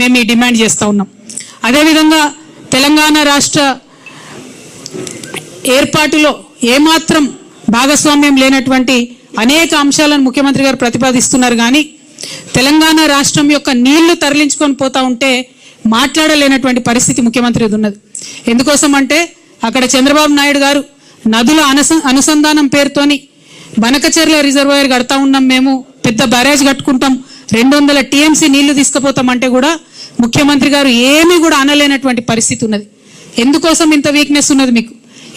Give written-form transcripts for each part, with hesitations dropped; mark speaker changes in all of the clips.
Speaker 1: మేము ఈ డిమాండ్ చేస్తూ ఉన్నాం. అదేవిధంగా తెలంగాణ రాష్ట్ర ఏర్పాటులో ఏమాత్రం భాగస్వామ్యం లేనటువంటి అనేక అంశాలను ముఖ్యమంత్రి గారు ప్రతిపాదిస్తున్నారు. కానీ తెలంగాణ రాష్ట్రం యొక్క నీళ్లు తరలించుకొని పోతా ఉంటే మాట్లాడలేనటువంటి పరిస్థితి ముఖ్యమంత్రిది ఉన్నది. ఎందుకోసం అంటే అక్కడ చంద్రబాబు నాయుడు గారు నదుల అనుసంధానం పేరుతోని బనకచెర్ల రిజర్వాయర్ కడతా ఉన్నాం, మేము పెద్ద బ్యారేజ్ కట్టుకుంటాం, 200 TMC నీళ్లు తీసుకుపోతామంటే కూడా ముఖ్యమంత్రి గారు ఏమీ కూడా అనలేనటువంటి పరిస్థితి ఉన్నది. ఎందుకోసం ఇంత వీక్నెస్ ఉన్నది మీకు?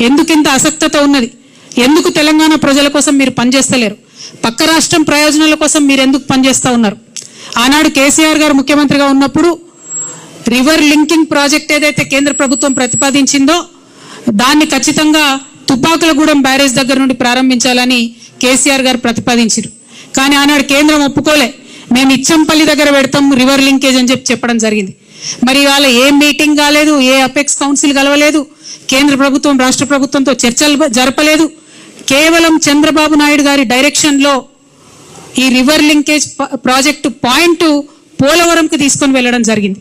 Speaker 1: ఎందుకు ఇంత అసక్తత ఉన్నది? ఎందుకు తెలంగాణ ప్రజల కోసం మీరు పనిచేస్తలేరు? పక్క రాష్ట్రం ప్రయోజనాల కోసం మీరు ఎందుకు పనిచేస్తూ ఉన్నారు? ఆనాడు కేసీఆర్ గారు ముఖ్యమంత్రిగా ఉన్నప్పుడు రివర్ లింకింగ్ ప్రాజెక్ట్ ఏదైతే కేంద్ర ప్రభుత్వం ప్రతిపాదించిందో దాన్ని ఖచ్చితంగా తుపాకులగూడెం బ్యారేజ్ దగ్గర నుండి ప్రారంభించాలని కేసీఆర్ గారు ప్రతిపాదించారు. కానీ ఆనాడు కేంద్రం ఒప్పుకోలే, మేము ఇచ్చంపల్లి దగ్గర పెడతాం రివర్ లింకేజ్ అని చెప్పడం జరిగింది. మరి ఇవాళ ఏ మీటింగ్ కాలేదు, ఏ అపెక్స్ కౌన్సిల్ కలవలేదు, కేంద్ర ప్రభుత్వం రాష్ట్ర ప్రభుత్వంతో చర్చలు జరపలేదు. కేవలం చంద్రబాబు నాయుడు గారి డైరెక్షన్లో ఈ రివర్ లింకేజ్ ప్రాజెక్టు పాయింట్ పోలవరంకు తీసుకొని వెళ్ళడం జరిగింది.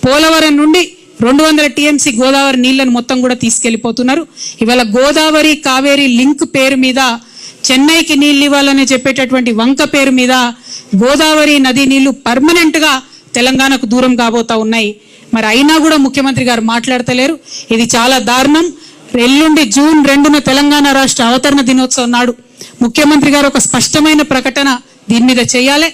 Speaker 1: పోలవరం నుండి 200 TMC గోదావరి నీళ్లను మొత్తం కూడా తీసుకెళ్లిపోతున్నారు. ఇవాళ గోదావరి కావేరి లింక్ పేరు మీద చెన్నైకి నీళ్ళు ఇవ్వాలని చెప్పేటటువంటి వంక పేరు మీద గోదావరి నది నీళ్లు పర్మనెంట్గా తెలంగాణకు దూరం కాబోతా ఉన్నాయి. మరి అయినా కూడా ముఖ్యమంత్రి గారు మాట్లాడతలేరు. ఇది చాలా దారుణం. ఎల్లుండి జూన్ 2న తెలంగాణ రాష్ట్ర అవతరణ దినోత్సవం నాడు ముఖ్యమంత్రి గారు ఒక స్పష్టమైన ప్రకటన దీని మీద చేయాలి.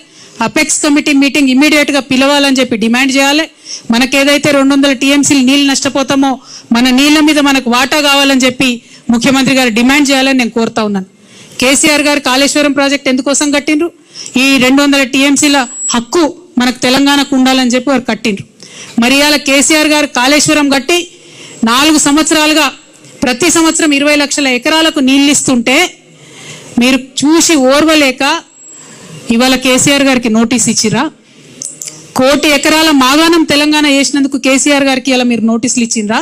Speaker 1: అపెక్స్ కమిటీ మీటింగ్ ఇమీడియట్ గా పిలవాలని చెప్పి డిమాండ్ చేయాలి. మనకేదైతే 200 TMC నీళ్ళు నష్టపోతామో మన నీళ్ళ మీద మనకు వాటా కావాలని చెప్పి ముఖ్యమంత్రి గారు డిమాండ్ చేయాలని నేను కోరుతా ఉన్నాను. కేసీఆర్ గారు కాళేశ్వరం ప్రాజెక్ట్ ఎందుకోసం కట్టిండ్రు? ఈ 200 TMCల హక్కు మనకు తెలంగాణకు ఉండాలని చెప్పి వారు కట్టిండ్రు. మరి ఇవాళ కేసీఆర్ గారు కాళేశ్వరం కట్టి 4 సంవత్సరాలుగా ప్రతి సంవత్సరం 20 లక్షల ఎకరాలకు నీళ్ళు ఇస్తుంటే మీరు చూసి ఓర్వలేక ఇవాళ కేసీఆర్ గారికి నోటీస్ ఇచ్చిరా? 1 కోటి ఎకరాల మాగాణం తెలంగాణ చేసినందుకు కేసీఆర్ గారికి ఇలా మీరు నోటీసులు ఇచ్చిండ్రా?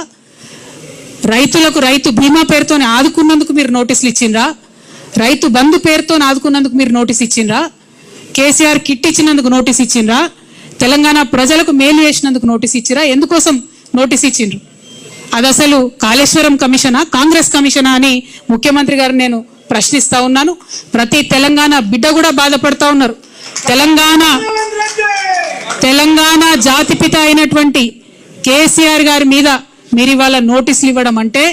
Speaker 1: రైతులకు రైతు బీమా పేరుతోనే ఆదుకున్నందుకు మీరు నోటీసులు ఇచ్చిండ్రా? రైతు బంధు పేరుతో ఆదుకున్నందుకు మీరు నోటీస్ ఇచ్చిండ్రా? కేసీఆర్ కిట్ ఇచ్చినందుకు నోటీస్ ఇచ్చిండ్రా? తెలంగాణ ప్రజలకు మేలు చేసినందుకు నోటీస్ ఇచ్చిరా? ఎందుకోసం నోటీస్ ఇచ్చిండ్రు? అది అసలు కాళేశ్వరం కమిషనా, కాంగ్రెస్ కమిషనా అని ముఖ్యమంత్రి గారు నేను ప్రశ్నిస్తా ఉన్నాను. ప్రతి తెలంగాణ బిడ్డ కూడా బాధపడతా ఉన్నారు. తెలంగాణ జాతిపిత అయినటువంటి కేసీఆర్ గారి మీద మీరు ఇవాళ నోటీసులు ఇవ్వడం అంటే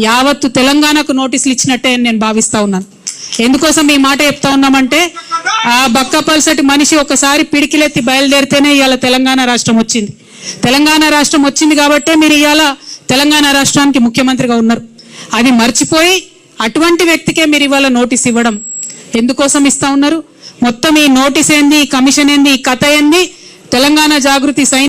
Speaker 1: యావత్తు తెలంగాణకు నోటీసులు ఇచ్చినట్టే అని నేను భావిస్తా ఉన్నాను. ఎందుకోసం ఈ మాట చెప్తా ఉన్నామంటే ఆ బక్కపల్సటి మనిషి ఒకసారి పిడికిలెత్తి బయలుదేరితేనే ఇవాళ తెలంగాణ రాష్ట్రం వచ్చింది. తెలంగాణ రాష్ట్రం వచ్చింది కాబట్టే మీరు ఇవాళ తెలంగాణ రాష్ట్రానికి ముఖ్యమంత్రిగా ఉన్నారు. అది మర్చిపోయి అటువంటి వ్యక్తికే మీరు ఇవాళ నోటీస్ ఇవ్వడం ఎందుకోసం ఇస్తా ఉన్నారు? మొత్తం ఈ నోటీస్ ఏంది, ఈ కమిషన్ ఏంది, ఈ కథ ఏంది? తెలంగాణ జాగృతి